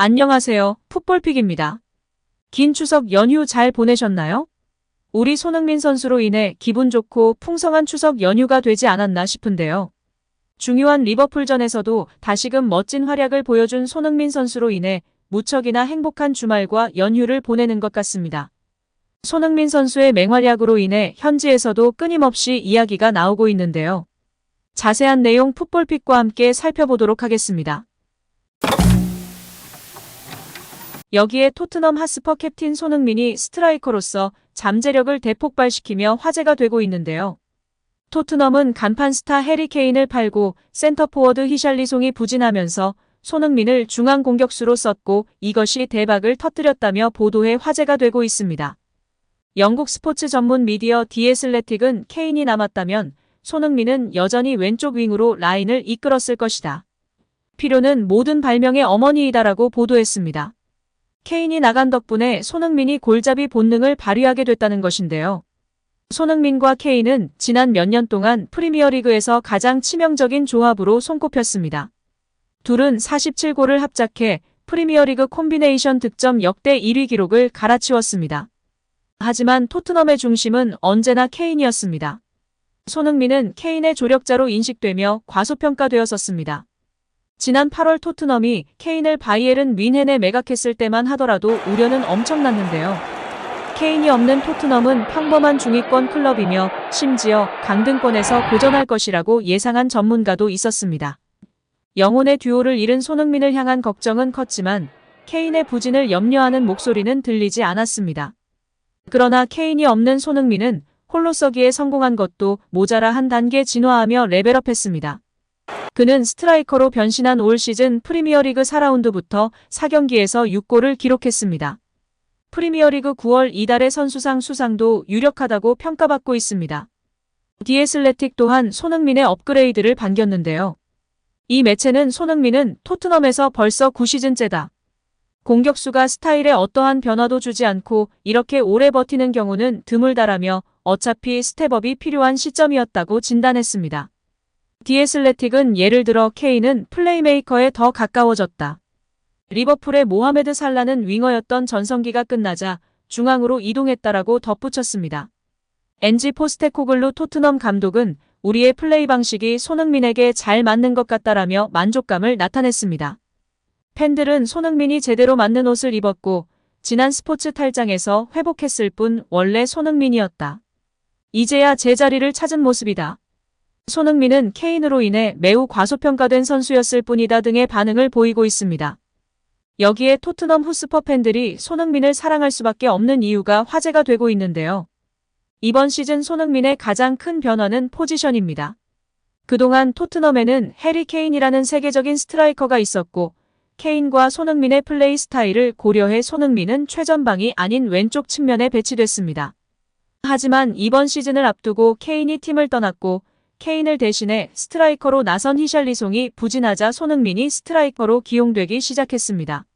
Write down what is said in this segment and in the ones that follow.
안녕하세요. 풋볼픽입니다. 긴 추석 연휴 잘 보내셨나요? 우리 손흥민 선수로 인해 기분 좋고 풍성한 추석 연휴가 되지 않았나 싶은데요. 중요한 리버풀전에서도 다시금 멋진 활약을 보여준 손흥민 선수로 인해 무척이나 행복한 주말과 연휴를 보내는 것 같습니다. 손흥민 선수의 맹활약으로 인해 현지에서도 끊임없이 이야기가 나오고 있는데요. 자세한 내용 풋볼픽과 함께 살펴보도록 하겠습니다. 여기에 토트넘 핫스퍼 캡틴 손흥민이 스트라이커로서 잠재력을 대폭발시키며 화제가 되고 있는데요. 토트넘은 간판 스타 해리 케인을 팔고 센터포워드 히샬리송이 부진하면서 손흥민을 중앙 공격수로 썼고 이것이 대박을 터뜨렸다며 보도에 화제가 되고 있습니다. 영국 스포츠 전문 미디어 디 애슬레틱은 케인이 남았다면 손흥민은 여전히 왼쪽 윙으로 라인을 이끌었을 것이다. 필요는 모든 발명의 어머니이다라고 보도했습니다. 케인이 나간 덕분에 손흥민이 골잡이 본능을 발휘하게 됐다는 것인데요. 손흥민과 케인은 지난 몇 년 동안 프리미어리그에서 가장 치명적인 조합으로 손꼽혔습니다. 둘은 47골을 합작해 프리미어리그 콤비네이션 득점 역대 1위 기록을 갈아치웠습니다. 하지만 토트넘의 중심은 언제나 케인이었습니다. 손흥민은 케인의 조력자로 인식되며 과소평가되었었습니다. 지난 8월 토트넘이 케인을 바이에른 뮌헨에 매각했을 때만 하더라도 우려는 엄청났는데요. 케인이 없는 토트넘은 평범한 중위권 클럽이며 심지어 강등권에서 고전할 것이라고 예상한 전문가도 있었습니다. 영혼의 듀오를 잃은 손흥민을 향한 걱정은 컸지만 케인의 부진을 염려하는 목소리는 들리지 않았습니다. 그러나 케인이 없는 손흥민은 홀로 서기에 성공한 것도 모자라 한 단계 진화하며 레벨업했습니다. 그는 스트라이커로 변신한 올 시즌 프리미어리그 4라운드부터 4경기에서 6골을 기록했습니다. 프리미어리그 9월 이달의 선수상 수상도 유력하다고 평가받고 있습니다. 디 애슬레틱 또한 손흥민의 업그레이드를 반겼는데요. 이 매체는 손흥민은 토트넘에서 벌써 9시즌째다. 공격수가 스타일에 어떠한 변화도 주지 않고 이렇게 오래 버티는 경우는 드물다라며 어차피 스텝업이 필요한 시점이었다고 진단했습니다. 디 애슬레틱은 예를 들어 케인은 플레이메이커에 더 가까워졌다. 리버풀의 모하메드 살라는 윙어였던 전성기가 끝나자 중앙으로 이동했다라고 덧붙였습니다. 엔지 포스테코글루 토트넘 감독은 우리의 플레이 방식이 손흥민에게 잘 맞는 것 같다라며 만족감을 나타냈습니다. 팬들은 손흥민이 제대로 맞는 옷을 입었고 지난 스포츠 탈장에서 회복했을 뿐 원래 손흥민이었다. 이제야 제자리를 찾은 모습이다. 손흥민은 케인으로 인해 매우 과소평가된 선수였을 뿐이다 등의 반응을 보이고 있습니다. 여기에 토트넘 핫스퍼 팬들이 손흥민을 사랑할 수밖에 없는 이유가 화제가 되고 있는데요. 이번 시즌 손흥민의 가장 큰 변화는 포지션입니다. 그동안 토트넘에는 해리 케인이라는 세계적인 스트라이커가 있었고 케인과 손흥민의 플레이 스타일을 고려해 손흥민은 최전방이 아닌 왼쪽 측면에 배치됐습니다. 하지만 이번 시즌을 앞두고 케인이 팀을 떠났고 케인을 대신해 스트라이커로 나선 히샬리송이 부진하자 손흥민이 스트라이커로 기용되기 시작했습니다.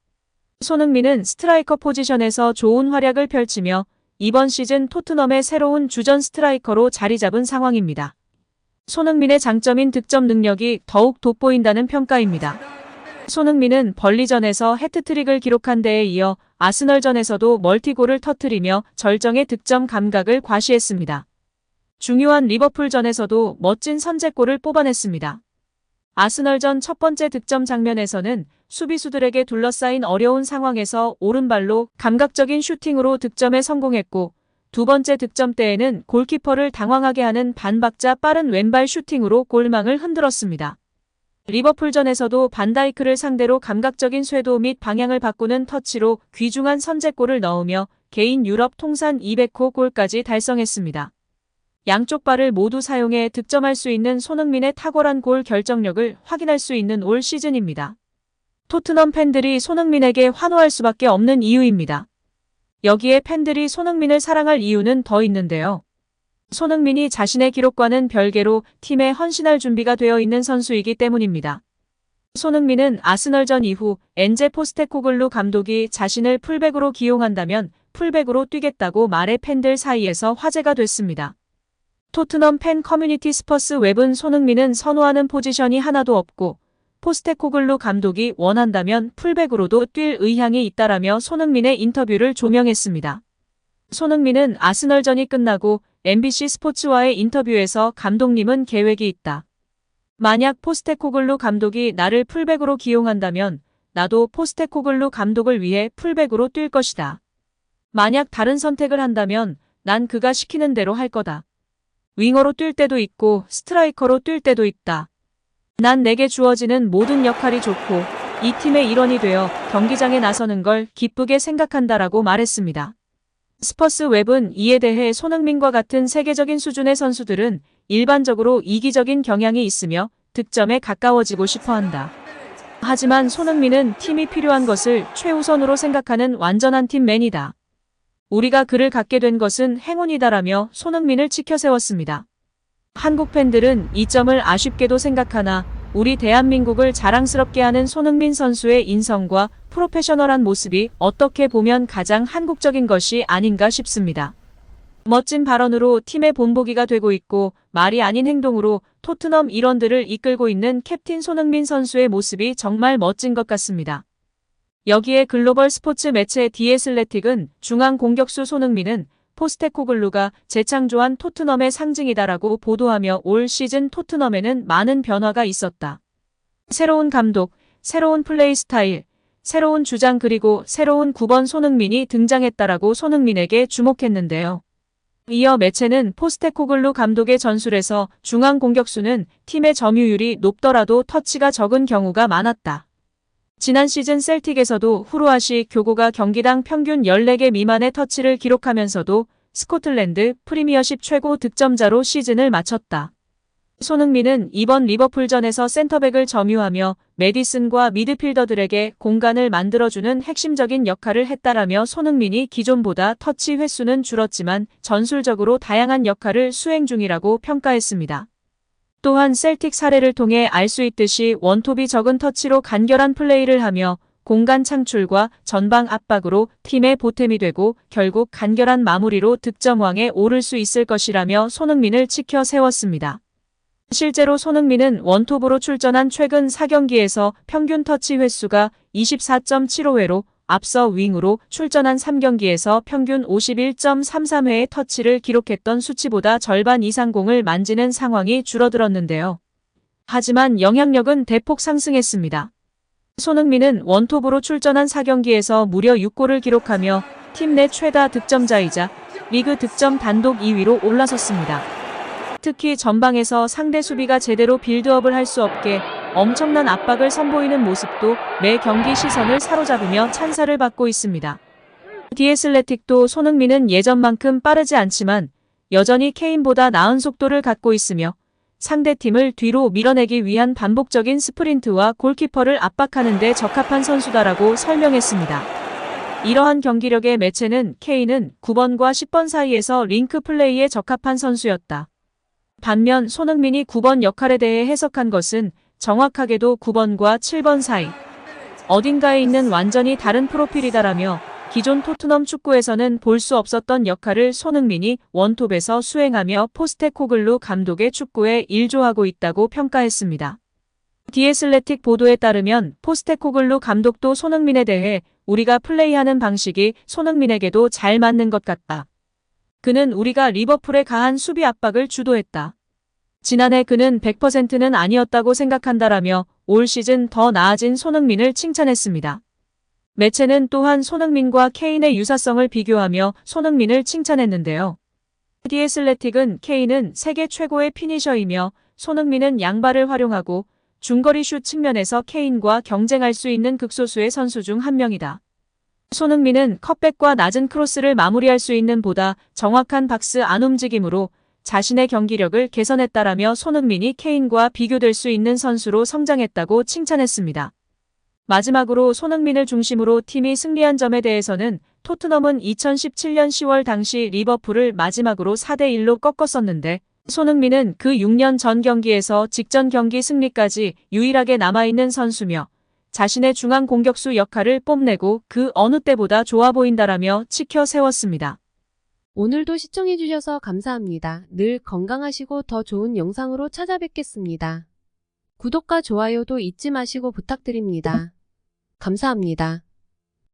손흥민은 스트라이커 포지션에서 좋은 활약을 펼치며 이번 시즌 토트넘의 새로운 주전 스트라이커로 자리 잡은 상황입니다. 손흥민의 장점인 득점 능력이 더욱 돋보인다는 평가입니다. 손흥민은 벌리전에서 해트트릭을 기록한 데에 이어 아스널전에서도 멀티골을 터뜨리며 절정의 득점 감각을 과시했습니다. 중요한 리버풀전에서도 멋진 선제골을 뽑아냈습니다. 아스널전 첫 번째 득점 장면에서는 수비수들에게 둘러싸인 어려운 상황에서 오른발로 감각적인 슈팅으로 득점에 성공했고 두 번째 득점 때에는 골키퍼를 당황하게 하는 반박자 빠른 왼발 슈팅으로 골망을 흔들었습니다. 리버풀전에서도 반다이크를 상대로 감각적인 쇄도 및 방향을 바꾸는 터치로 귀중한 선제골을 넣으며 개인 유럽 통산 200호 골까지 달성했습니다. 양쪽 발을 모두 사용해 득점할 수 있는 손흥민의 탁월한 골 결정력을 확인할 수 있는 올 시즌입니다. 토트넘 팬들이 손흥민에게 환호할 수밖에 없는 이유입니다. 여기에 팬들이 손흥민을 사랑할 이유는 더 있는데요. 손흥민이 자신의 기록과는 별개로 팀에 헌신할 준비가 되어 있는 선수이기 때문입니다. 손흥민은 아스널전 이후 엔제 포스테코글루 감독이 자신을 풀백으로 기용한다면 풀백으로 뛰겠다고 말해 팬들 사이에서 화제가 됐습니다. 토트넘 팬 커뮤니티 스퍼스 웹은 손흥민은 선호하는 포지션이 하나도 없고 포스테코글루 감독이 원한다면 풀백으로도 뛸 의향이 있다라며 손흥민의 인터뷰를 조명했습니다. 손흥민은 아스널전이 끝나고 MBC 스포츠와의 인터뷰에서 감독님은 계획이 있다. 만약 포스테코글루 감독이 나를 풀백으로 기용한다면 나도 포스테코글루 감독을 위해 풀백으로 뛸 것이다. 만약 다른 선택을 한다면 난 그가 시키는 대로 할 거다. 윙어로 뛸 때도 있고 스트라이커로 뛸 때도 있다. 난 내게 주어지는 모든 역할이 좋고 이 팀의 일원이 되어 경기장에 나서는 걸 기쁘게 생각한다라고 말했습니다. 스퍼스 웹은 이에 대해 손흥민과 같은 세계적인 수준의 선수들은 일반적으로 이기적인 경향이 있으며 득점에 가까워지고 싶어한다. 하지만 손흥민은 팀이 필요한 것을 최우선으로 생각하는 완전한 팀맨이다. 우리가 그를 갖게 된 것은 행운이다라며 손흥민을 치켜세웠습니다. 한국 팬들은 이 점을 아쉽게도 생각하나 우리 대한민국을 자랑스럽게 하는 손흥민 선수의 인성과 프로페셔널한 모습이 어떻게 보면 가장 한국적인 것이 아닌가 싶습니다. 멋진 발언으로 팀의 본보기가 되고 있고 말이 아닌 행동으로 토트넘 일원들을 이끌고 있는 캡틴 손흥민 선수의 모습이 정말 멋진 것 같습니다. 여기에 글로벌 스포츠 매체 디애슬레틱은 중앙 공격수 손흥민은 포스테코글루가 재창조한 토트넘의 상징이다라고 보도하며 올 시즌 토트넘에는 많은 변화가 있었다. 새로운 감독, 새로운 플레이 스타일, 새로운 주장 그리고 새로운 9번 손흥민이 등장했다라고 손흥민에게 주목했는데요. 이어 매체는 포스테코글루 감독의 전술에서 중앙 공격수는 팀의 점유율이 높더라도 터치가 적은 경우가 많았다. 지난 시즌 셀틱에서도 후루아시 교고가 경기당 평균 14개 미만의 터치를 기록하면서도 스코틀랜드 프리미어십 최고 득점자로 시즌을 마쳤다. 손흥민은 이번 리버풀전에서 센터백을 점유하며 메디슨과 미드필더들에게 공간을 만들어주는 핵심적인 역할을 했다라며 손흥민이 기존보다 터치 횟수는 줄었지만 전술적으로 다양한 역할을 수행 중이라고 평가했습니다. 또한 셀틱 사례를 통해 알 수 있듯이 원톱이 적은 터치로 간결한 플레이를 하며 공간 창출과 전방 압박으로 팀의 보탬이 되고 결국 간결한 마무리로 득점왕에 오를 수 있을 것이라며 손흥민을 치켜 세웠습니다. 실제로 손흥민은 원톱으로 출전한 최근 4경기에서 평균 터치 횟수가 24.75회로 앞서 윙으로 출전한 3경기에서 평균 51.33회의 터치를 기록했던 수치보다 절반 이상 공을 만지는 상황이 줄어들었는데요. 하지만 영향력은 대폭 상승했습니다. 손흥민은 원톱으로 출전한 4경기에서 무려 6골을 기록하며 팀 내 최다 득점자이자 리그 득점 단독 2위로 올라섰습니다. 특히 전방에서 상대 수비가 제대로 빌드업을 할 수 없게 엄청난 압박을 선보이는 모습도 매 경기 시선을 사로잡으며 찬사를 받고 있습니다. 디애슬레틱도 손흥민은 예전만큼 빠르지 않지만 여전히 케인보다 나은 속도를 갖고 있으며 상대팀을 뒤로 밀어내기 위한 반복적인 스프린트와 골키퍼를 압박하는 데 적합한 선수다라고 설명했습니다. 이러한 경기력의 매체는 케인은 9번과 10번 사이에서 링크 플레이에 적합한 선수였다. 반면 손흥민이 9번 역할에 대해 해석한 것은 정확하게도 9번과 7번 사이 어딘가에 있는 완전히 다른 프로필이다라며 기존 토트넘 축구에서는 볼 수 없었던 역할을 손흥민이 원톱에서 수행하며 포스테코글루 감독의 축구에 일조하고 있다고 평가했습니다. 디애슬레틱 보도에 따르면 포스테코글루 감독도 손흥민에 대해 우리가 플레이하는 방식이 손흥민에게도 잘 맞는 것 같다. 그는 우리가 리버풀의 가한 수비 압박을 주도했다. 지난해 그는 100%는 아니었다고 생각한다라며 올 시즌 더 나아진 손흥민을 칭찬했습니다. 매체는 또한 손흥민과 케인의 유사성을 비교하며 손흥민을 칭찬했는데요. 디애슬레틱은 케인은 세계 최고의 피니셔이며 손흥민은 양발을 활용하고 중거리 슛 측면에서 케인과 경쟁할 수 있는 극소수의 선수 중 한 명이다. 손흥민은 컵백과 낮은 크로스를 마무리할 수 있는 보다 정확한 박스 안 움직임으로 자신의 경기력을 개선했다라며 손흥민이 케인과 비교될 수 있는 선수로 성장했다고 칭찬했습니다. 마지막으로 손흥민을 중심으로 팀이 승리한 점에 대해서는 토트넘은 2017년 10월 당시 리버풀을 마지막으로 4대1로 꺾었었는데 손흥민은 그 6년 전 경기에서 직전 경기 승리까지 유일하게 남아있는 선수며 자신의 중앙 공격수 역할을 뽐내고 그 어느 때보다 좋아 보인다라며 치켜 세웠습니다. 오늘도 시청해주셔서 감사합니다. 늘 건강하시고 더 좋은 영상으로 찾아뵙겠습니다. 구독과 좋아요도 잊지 마시고 부탁드립니다. 감사합니다.